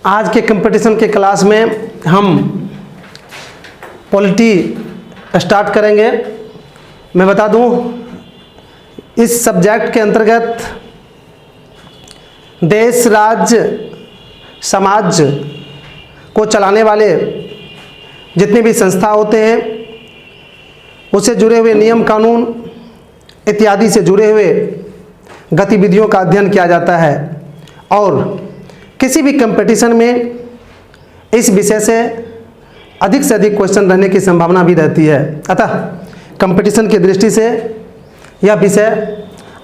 आज के कंपटीशन के क्लास में हम पॉलिटी स्टार्ट करेंगे। मैं बता दूं, इस सब्जेक्ट के अंतर्गत देश, राज्य, समाज को चलाने वाले जितने भी संस्था होते हैं, उससे जुड़े हुए नियम कानून इत्यादि से जुड़े हुए गतिविधियों का अध्ययन किया जाता है और किसी भी कंपटीशन में इस विषय से अधिक क्वेश्चन रहने की संभावना भी रहती है। अतः कंपटीशन की दृष्टि से यह विषय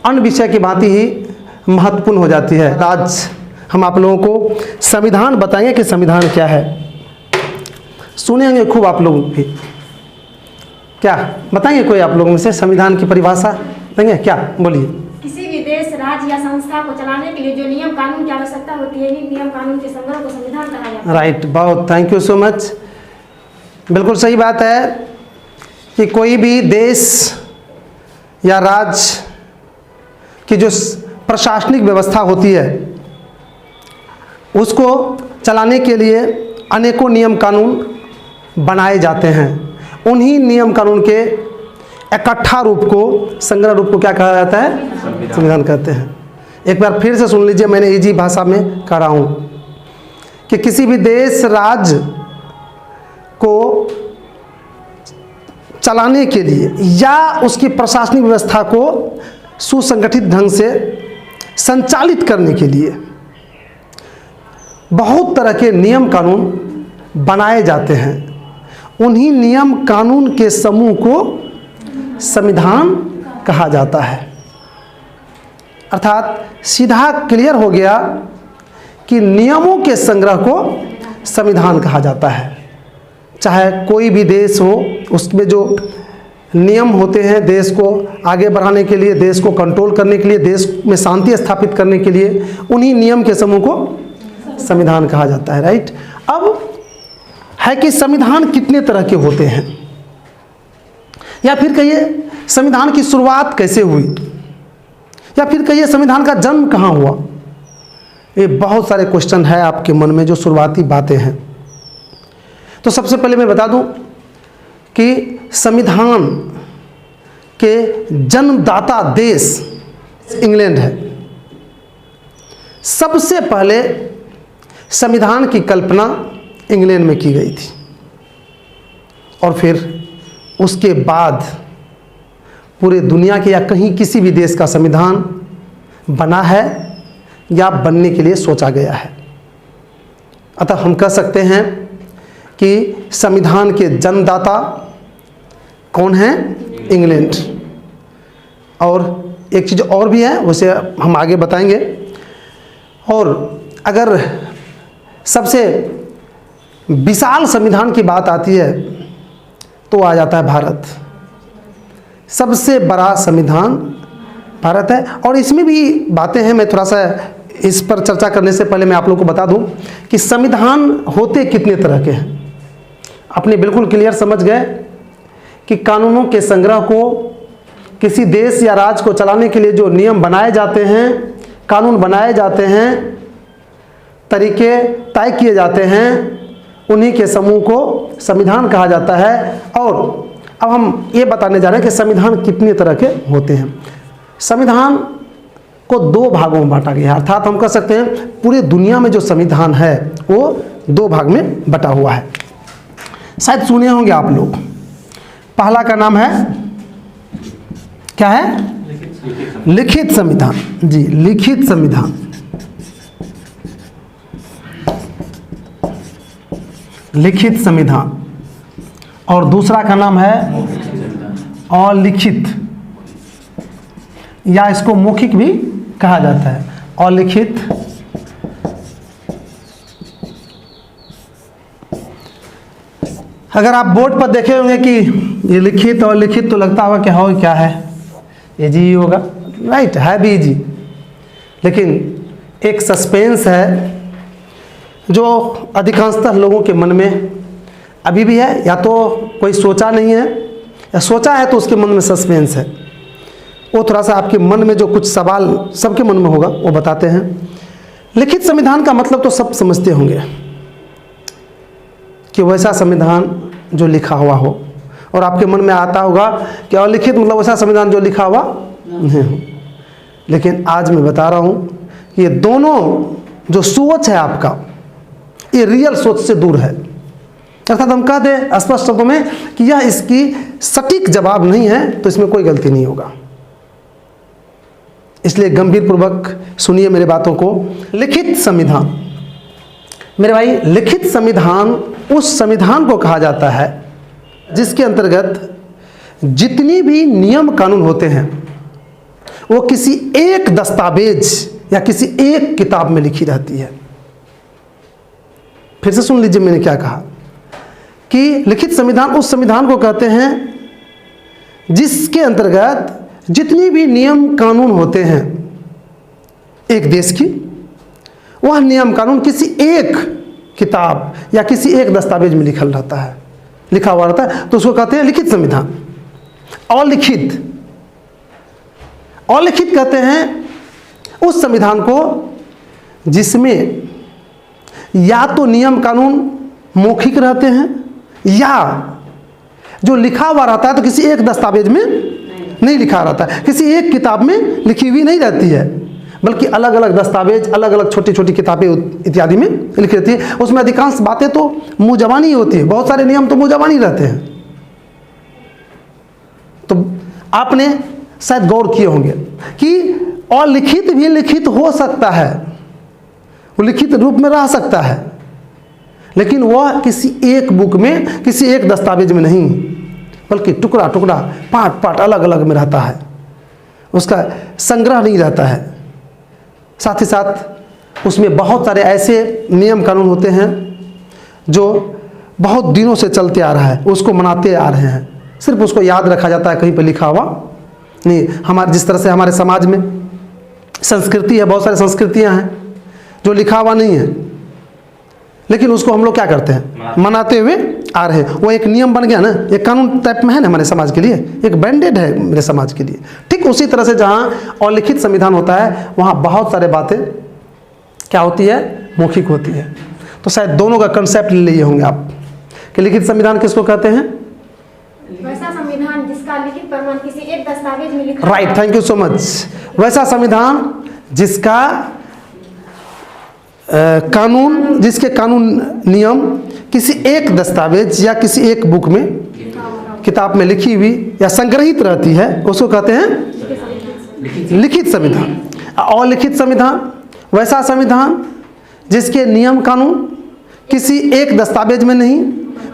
अन्य विषय की भांति ही महत्वपूर्ण हो जाती है। आज हम आप लोगों को संविधान बताएंगे कि संविधान क्या है। सुनेंगे खूब आप लोग भी। क्या बताएंगे कोई आप लोगों में से संविधान की परिभाषा देंगे? क्या बोलिए। किसी भी देश, राज्य या संस्था को चलाने के लिए जो नियम कानून की आवश्यकता होती है, इन्हीं नियम कानून के संग्रह को संविधान कहा जाता है। राइट, बहुत थैंक यू सो मच। बिल्कुल सही बात है कि कोई भी देश या राज्य की जो प्रशासनिक व्यवस्था होती है, उसको चलाने के लिए अनेकों नियम कानून बनाए जाते हैं। उन्हीं नियम कानून के इकट्ठा रूप को, संग्रह रूप को क्या कहा जाता है? संविधान कहते हैं। एक बार फिर से सुन लीजिए, मैंने इजी भाषा में कह रहा हूँ कि किसी भी देश, राज्य को चलाने के लिए या उसकी प्रशासनिक व्यवस्था को सुसंगठित ढंग से संचालित करने के लिए बहुत तरह के नियम कानून बनाए जाते हैं। उन्हीं नियम कानून के समूह को संविधान कहा जाता है। अर्थात सीधा क्लियर हो गया कि नियमों के संग्रह को संविधान कहा जाता है। चाहे कोई भी देश हो, उसमें जो नियम होते हैं देश को आगे बढ़ाने के लिए, देश को कंट्रोल करने के लिए, देश में शांति स्थापित करने के लिए, उन्हीं नियम के समूह को संविधान कहा जाता है। राइट। अब है कि संविधान कितने तरह के होते हैं, या फिर कहिए संविधान की शुरुआत कैसे हुई, या फिर कहिए संविधान का जन्म कहाँ हुआ। ये बहुत सारे क्वेश्चन है आपके मन में, जो शुरुआती बातें हैं। तो सबसे पहले मैं बता दूं कि संविधान के जन्मदाता देश इंग्लैंड है। सबसे पहले संविधान की कल्पना इंग्लैंड में की गई थी और फिर उसके बाद पूरे दुनिया के या कहीं किसी भी देश का संविधान बना है या बनने के लिए सोचा गया है। अतः हम कह सकते हैं कि संविधान के जन्मदाता कौन है? इंग्लैंड। और एक चीज़ और भी है, उसे हम आगे बताएंगे। और अगर सबसे विशाल संविधान की बात आती है तो आ जाता है भारत। सबसे बड़ा संविधान भारत है। और इसमें भी बातें हैं, मैं थोड़ा सा इस पर चर्चा करने से पहले मैं आप लोगों को बता दूं कि संविधान होते कितने तरह के हैं। आपने बिल्कुल क्लियर समझ गए कि कानूनों के संग्रह को, किसी देश या राज्य को चलाने के लिए जो नियम बनाए जाते हैं, कानून बनाए जाते हैं, तरीके तय किए जाते हैं, उन्हीं के समूह को संविधान कहा जाता है। और अब हम ये बताने जा रहे हैं कि संविधान कितने तरह के होते हैं। संविधान को दो भागों में बांटा गया है। अर्थात हम कह सकते हैं पूरे दुनिया में जो संविधान है वो दो भाग में बटा हुआ है। शायद सुने होंगे आप लोग। पहला का नाम है क्या है? लिखित संविधान। जी, लिखित संविधान। लिखित संविधान। और दूसरा का नाम है अलिखित, या इसको मौखिक भी कहा जाता है। अलिखित अगर आप बोर्ड पर देखे होंगे कि ये लिखित और लिखित, तो लगता होगा कि हाँ क्या है, ये जी होगा। राइट, है भी जी, लेकिन एक सस्पेंस है जो अधिकांशतः लोगों के मन में अभी भी है। या तो कोई सोचा नहीं है, या सोचा है तो उसके मन में सस्पेंस है। वो थोड़ा सा आपके मन में जो कुछ सवाल सबके मन में होगा वो बताते हैं। लिखित संविधान का मतलब तो सब समझते होंगे कि वैसा संविधान जो लिखा हुआ हो, और आपके मन में आता होगा कि अलिखित मतलब वैसा संविधान जो लिखा हुआ नहीं हो। लेकिन आज मैं बता रहा हूँ कि ये दोनों जो सोच है आपका, ये रियल सोच से दूर है। अर्थात हम कह दें स्पष्ट शब्दों में कि यह इसकी सटीक जवाब नहीं है, तो इसमें कोई गलती नहीं होगा। इसलिए गंभीर पूर्वक सुनिए मेरे बातों को। लिखित संविधान, मेरे भाई, लिखित संविधान उस संविधान को कहा जाता है जिसके अंतर्गत जितनी भी नियम कानून होते हैं वो किसी एक दस्तावेज या किसी एक किताब में लिखी रहती है। फिर से सुन लीजिए मैंने क्या कहा कि लिखित संविधान उस संविधान को कहते हैं जिसके अंतर्गत जितनी भी नियम कानून होते हैं एक देश की, वह नियम कानून किसी एक किताब या किसी एक दस्तावेज में लिखा हुआ रहता है, तो उसको कहते हैं लिखित संविधान। अलिखित कहते हैं उस संविधान को जिसमें या तो नियम कानून मौखिक रहते हैं या जो लिखा हुआ रहता है तो किसी एक दस्तावेज में नहीं लिखा रहता है, किसी एक किताब में लिखी हुई नहीं रहती है, बल्कि अलग अलग दस्तावेज, अलग अलग छोटी छोटी किताबें इत्यादि में लिखी रहती है। उसमें अधिकांश बातें तो मुँह जबानी ही होती है, बहुत सारे नियम तो मुँह जबानी रहते हैं। तो आपने शायद गौर किए होंगे कि अलिखित भी लिखित हो सकता है, वो लिखित रूप में रह सकता है, लेकिन वह किसी एक बुक में, किसी एक दस्तावेज में नहीं, बल्कि टुकड़ा टुकड़ा, पार्ट पार्ट अलग अलग में रहता है। उसका संग्रह नहीं रहता है। साथ ही साथ उसमें बहुत सारे ऐसे नियम कानून होते हैं जो बहुत दिनों से चलते आ रहा है, उसको मनाते आ रहे हैं, सिर्फ उसको याद रखा जाता है, कहीं पर लिखा हुआ नहीं। हमारे जिस तरह से हमारे समाज में संस्कृति है, बहुत सारी संस्कृतियां हैं जो लिखा हुआ नहीं है, लेकिन उसको हम लोग क्या करते हैं, मनाते हुए आ रहे हैं। वो एक नियम बन गया ना, एक कानून टाइप में है ना हमारे समाज के लिए, एक बैंडेड है मेरे समाज के लिए। ठीक उसी तरह से जहाँ अलिखित संविधान होता है वहाँ बहुत सारे बातें क्या होती है, मौखिक होती है। तो शायद दोनों का कंसेप्ट ले लिए होंगे आप कि लिखित संविधान किसको कहते हैं, वैसा संविधान जिसका लिखित प्रमाण किसी एक दस्तावेज में लिखा। Right, thank you so much. वैसा संविधान जिसका कानून, जिसके कानून नियम किसी एक दस्तावेज या किसी एक बुक में, किताब में लिखी हुई या संग्रहित रहती है, उसको कहते हैं लिखित संविधान। अलिखित संविधान वैसा संविधान जिसके नियम कानून किसी एक दस्तावेज में नहीं,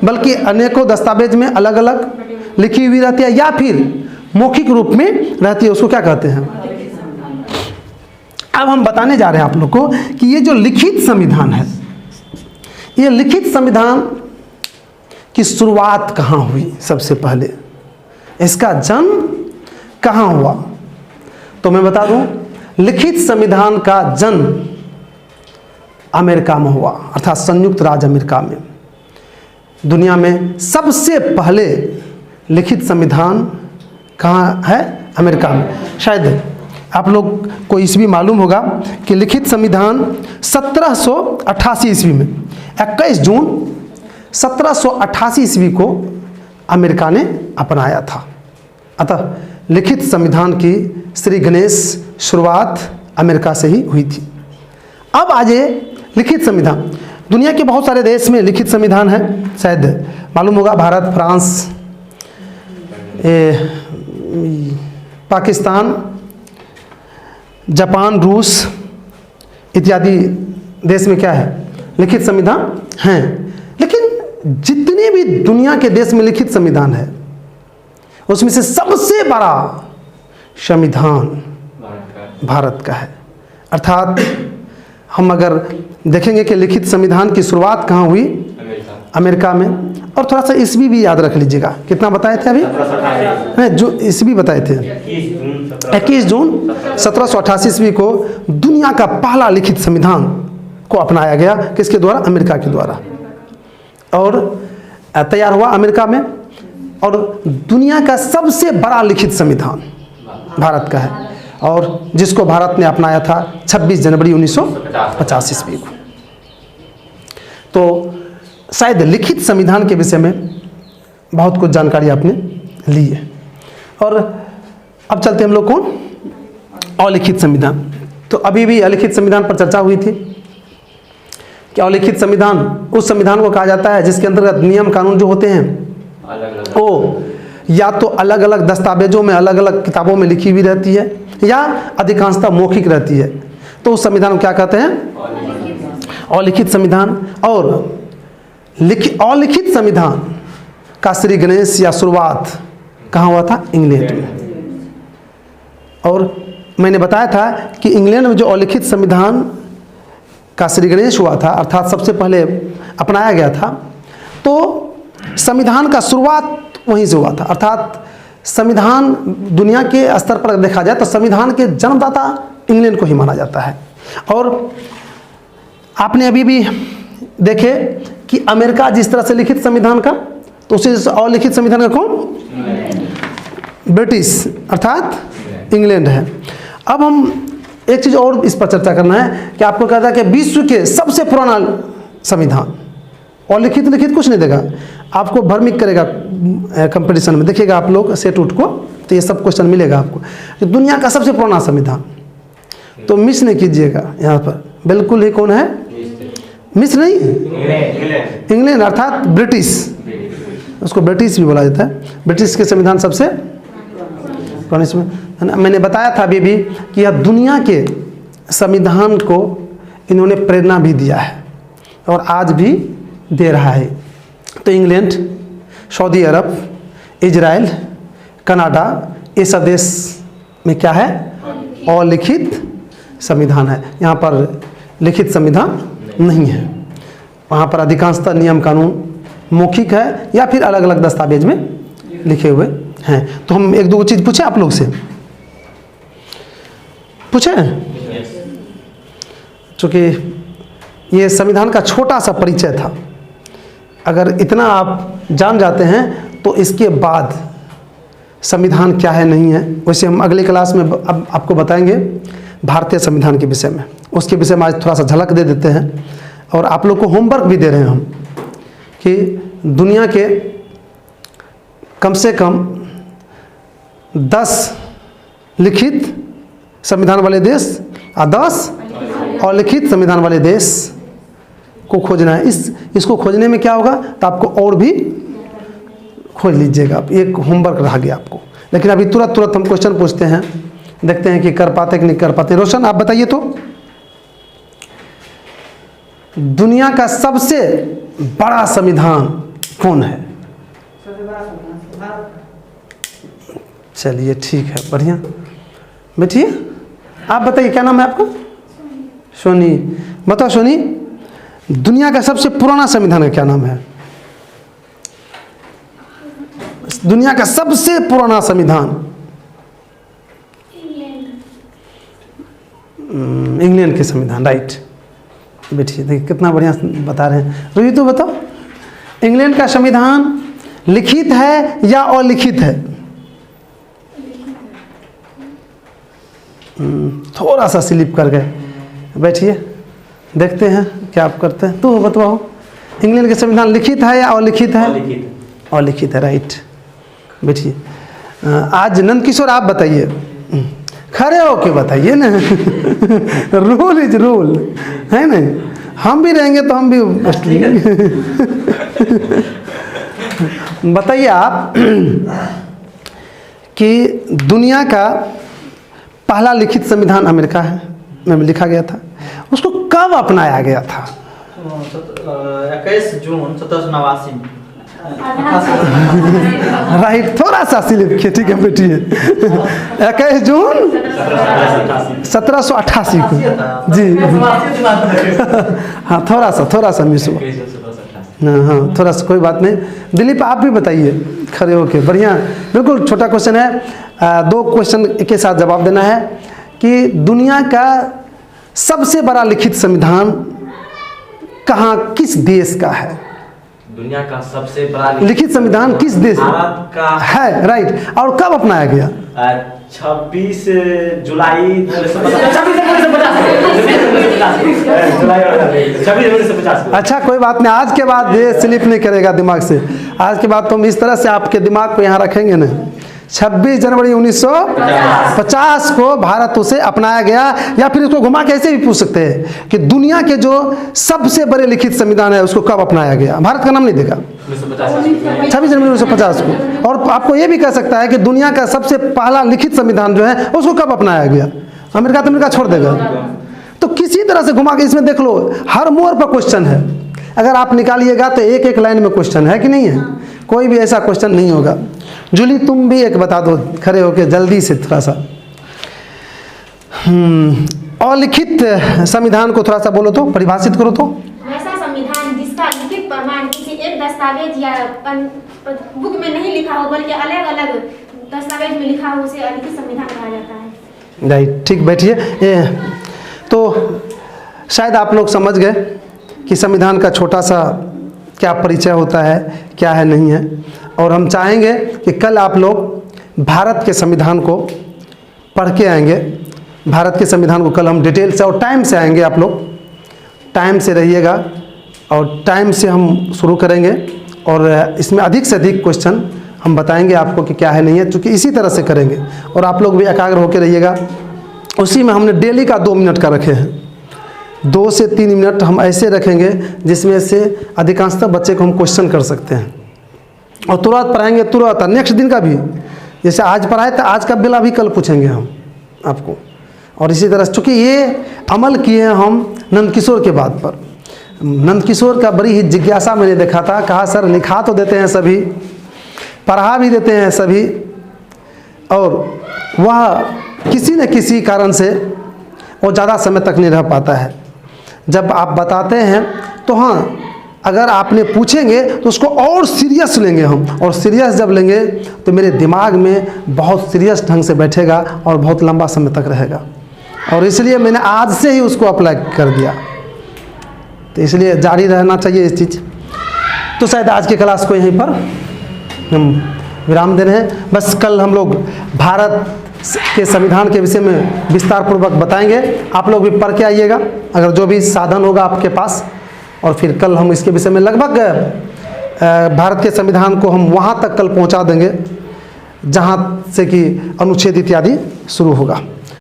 बल्कि अनेकों दस्तावेज में अलग अलग लिखी हुई रहती है या फिर मौखिक रूप में रहती है, उसको क्या कहते हैं। अब हम बताने जा रहे हैं आप लोग को कि ये जो लिखित संविधान है, ये लिखित संविधान की शुरुआत कहाँ हुई। सबसे पहले इसका जन्म कहाँ हुआ, तो मैं बता दूं, लिखित संविधान का जन्म अमेरिका में हुआ, अर्थात संयुक्त राज्य अमेरिका में। दुनिया में सबसे पहले लिखित संविधान कहाँ है, अमेरिका में। शायद आप लोग को ईस्वी मालूम होगा कि लिखित संविधान 1788 ईस्वी में 21 जून 1788 ईस्वी को अमेरिका ने अपनाया था। अतः लिखित संविधान की श्री गणेश शुरुआत अमेरिका से ही हुई थी। अब आज ये लिखित संविधान दुनिया के बहुत सारे देश में लिखित संविधान है, शायद मालूम होगा, भारत, फ्रांस, पाकिस्तान, जापान, रूस इत्यादि देश में क्या है, लिखित संविधान हैं। लेकिन जितने भी दुनिया के देश में लिखित संविधान है उसमें से सबसे बड़ा संविधान भारत का है। अर्थात हम अगर देखेंगे कि लिखित संविधान की शुरुआत कहाँ हुई, अमेरिका में। और थोड़ा सा ईस्वी भी याद रख लीजिएगा, कितना बताए थे अभी, नहीं जो ईस्वी बताए थे, 21 जून 1788 ईस्वी को दुनिया का पहला लिखित संविधान को अपनाया गया, किसके द्वारा, अमेरिका के द्वारा, और तैयार हुआ अमेरिका में। और दुनिया का सबसे बड़ा लिखित संविधान भारत का है। और जिसको भारत ने अपनाया था 26 जनवरी 1950 ईस्वी को। तो शायद लिखित संविधान के विषय में बहुत कुछ जानकारी आपने ली है। और अब चलते हम लोग को अलिखित संविधान। तो अभी भी अलिखित संविधान पर चर्चा हुई थी कि अलिखित संविधान उस संविधान को कहा जाता है जिसके अंतर्गत नियम कानून जो होते हैं वो या तो अलग अलग दस्तावेजों में, अलग अलग किताबों में लिखी हुई रहती है या अधिकांशतः मौखिक रहती है। तो उस संविधान को क्या कहते हैं? अलिखित संविधान। और अलिखित संविधान का श्री गणेश या शुरुआत कहाँ हुआ था? इंग्लैंड में। और मैंने बताया था कि इंग्लैंड में जो अलिखित संविधान का श्री गणेश हुआ था, अर्थात सबसे पहले अपनाया गया था, तो संविधान का शुरुआत वहीं से हुआ था। अर्थात संविधान दुनिया के स्तर पर देखा जाए तो संविधान के जन्मदाता इंग्लैंड को ही माना जाता है। और आपने अभी भी देखे कि अमेरिका जिस तरह से लिखित संविधान का, तो उसी अलिखित संविधान का कौन? ब्रिटिश अर्थात इंग्लैंड है। अब हम एक चीज़ और इस पर चर्चा करना है कि आपको कहता है कि विश्व के सबसे पुराना संविधान, और लिखित कुछ नहीं देगा, आपको भ्रमित करेगा कंपटीशन में। देखिएगा आप लोग सेट उठ को, तो ये सब क्वेश्चन मिलेगा आपको कि दुनिया का सबसे पुराना संविधान। तो मिस नहीं कीजिएगा यहाँ पर, बिल्कुल ही कौन है? मिस नहीं, इंग्लैंड अर्थात ब्रिटिश, उसको ब्रिटिश भी बोला जाता है। ब्रिटिश के संविधान सबसे पुराने। मैंने बताया था अभी भी कि यह दुनिया के संविधान को इन्होंने प्रेरणा भी दिया है और आज भी दे रहा है। तो इंग्लैंड, सऊदी अरब, इजराइल, कनाडा, ये सब देश में क्या है? अलिखित संविधान है। यहाँ पर लिखित संविधान नहीं है। वहाँ पर अधिकांशतः नियम कानून मौखिक है या फिर अलग अलग दस्तावेज में लिखे हुए हैं। तो हम एक दो चीज़ पूछे आप लोग से, पूछे? चूँकि ये संविधान का छोटा सा परिचय था, अगर इतना आप जान जाते हैं तो इसके बाद संविधान क्या है नहीं है, वैसे हम अगले क्लास में अब आपको बताएंगे भारतीय संविधान के विषय में। उसके विषय में आज थोड़ा सा झलक दे देते हैं और आप लोग को होमवर्क भी दे रहे हैं हम कि दुनिया के कम से कम 10 लिखित संविधान वाले देश और 10 अलिखित संविधान वाले देश को खोजना है। इसको खोजने में क्या होगा, तो आपको और भी खोज लीजिएगा आप, एक होमवर्क रह गया आपको। लेकिन अभी तुरंत हम क्वेश्चन पूछते हैं, देखते हैं कि कर पाते कि नहीं कर पाते। रोशन आप बताइए तो, दुनिया का सबसे बड़ा संविधान कौन है? चलिए ठीक है, बढ़िया। बैठिए, आप बताइए क्या नाम है आपका? सोनी। बताओ सोनी, दुनिया का सबसे पुराना संविधान का क्या नाम है? दुनिया का सबसे पुराना संविधान इंग्लैंड के संविधान, राइट। बैठिए, देखिए कितना बढ़िया बता रहे हैं। रोहित तो बताओ, इंग्लैंड का संविधान लिखित है या अलिखित है? थोड़ा सा स्लिप कर गए। बैठिए, देखते हैं क्या आप करते हैं। तो बताओ, इंग्लैंड का संविधान लिखित है या अलिखित है? अलिखित है, राइट। बैठिए, आज नंद किशोर आप बताइए, खड़े होके बताइए ना। रूल इज रूल है ना, हम भी रहेंगे तो हम भी बताइए आप कि दुनिया का पहला लिखित संविधान अमेरिका है में लिखा गया था, उसको कब अपनाया गया था? 21 जून 1789 में। राइट, थोड़ा सा स्लिप किए, ठीक है बैठिए। 21 जून 1788 को जी। हाँ, थोड़ा सा मिस हुआ। हाँ, थोड़ा सा, कोई बात नहीं। दिलीप आप भी बताइए खड़े होके, बढ़िया। बिल्कुल छोटा क्वेश्चन है, 2 क्वेश्चन के साथ जवाब देना है कि दुनिया का सबसे बड़ा लिखित संविधान कहाँ, किस देश का है? दुनिया का सबसे बड़ा लिखित संविधान किस देश भारत का है? राइट। और कब अपनाया गया? 26 जुलाई 1950। अच्छा कोई बात नहीं, आज के बाद ये स्लिप नहीं करेगा दिमाग से। आज के बाद तो हम इस तरह से आपके दिमाग को यहाँ रखेंगे ना। 26 जनवरी 1950 को भारत उसे अपनाया गया, या फिर इसको घुमा के ऐसे भी पूछ सकते हैं कि दुनिया के जो सबसे बड़े लिखित संविधान है उसको कब अपनाया गया। भारत का नाम नहीं देगा, 26 जनवरी 1950 को। और आपको ये भी कह सकता है कि दुनिया का सबसे पहला लिखित संविधान जो है उसको कब अपनाया गया। अमेरिका तो अमेरिका छोड़ देगा। तो किसी तरह से घुमा के इसमें देख लो, हर मोड़ पर क्वेश्चन है। अगर आप निकालिएगा तो एक एक लाइन में क्वेश्चन है कि नहीं है, कोई भी ऐसा क्वेश्चन नहीं होगा। जूली तुम भी एक बता दो खड़े होके जल्दी से थोड़ा सा। अलिखित संविधान को थोड़ा सा बोलो तो, परिभाषित करो तो। वैसा संविधान जिसका लिखित प्रमाण किसी एक दस्तावेज या बुक में नहीं लिखा हो बल्कि अलग अलग दस्तावेज में लिखा हो, उसे अलिखित संविधान कहा जाता है। राइट, ठीक बैठिए। तो शायद आप लोग समझ गए कि संविधान का छोटा सा क्या परिचय होता है, क्या है नहीं है। और हम चाहेंगे कि कल आप लोग भारत के संविधान को पढ़ के आएंगे। भारत के संविधान को कल हम डिटेल से और टाइम से आएंगे। आप लोग टाइम से रहिएगा और टाइम से हम शुरू करेंगे, और इसमें अधिक से अधिक क्वेश्चन हम बताएंगे आपको कि क्या है नहीं है, चूँकि इसी तरह से करेंगे। और आप लोग भी एकाग्र होकर रहिएगा। उसी में हमने डेली का 2 मिनट का रखे हैं, 2 से 3 मिनट हम ऐसे रखेंगे जिसमें से अधिकांशतः बच्चे को हम क्वेश्चन कर सकते हैं, और तुरंत पढ़ाएंगे, तुरंत नेक्स्ट दिन का भी। जैसे आज पढ़ाए तो आज का बिला भी कल पूछेंगे हम आपको। और इसी तरह चूँकि ये अमल किए हैं हम नंदकिशोर के बात पर। नंदकिशोर का बड़ी ही जिज्ञासा मैंने देखा था, कहा सर लिखा तो देते हैं सभी, पढ़ा भी देते हैं सभी, और वह किसी न किसी कारण से वो ज़्यादा समय तक नहीं रह पाता है। जब आप बताते हैं तो हाँ, अगर आपने पूछेंगे तो उसको और सीरियस लेंगे हम, और सीरियस जब लेंगे तो मेरे दिमाग में बहुत सीरियस ढंग से बैठेगा और बहुत लंबा समय तक रहेगा। और इसलिए मैंने आज से ही उसको अप्लाई कर दिया। तो इसलिए जारी रहना चाहिए इस चीज़। तो शायद आज की क्लास को यहीं पर हम विराम दे रहे हैं। बस कल हम लोग भारत के संविधान के विषय में विस्तार पूर्वक बताएंगे। आप लोग भी पढ़ के आइएगा अगर जो भी साधन होगा आपके पास, और फिर कल हम इसके विषय में लगभग भारत के संविधान को हम वहाँ तक कल पहुँचा देंगे जहाँ से कि अनुच्छेद इत्यादि शुरू होगा।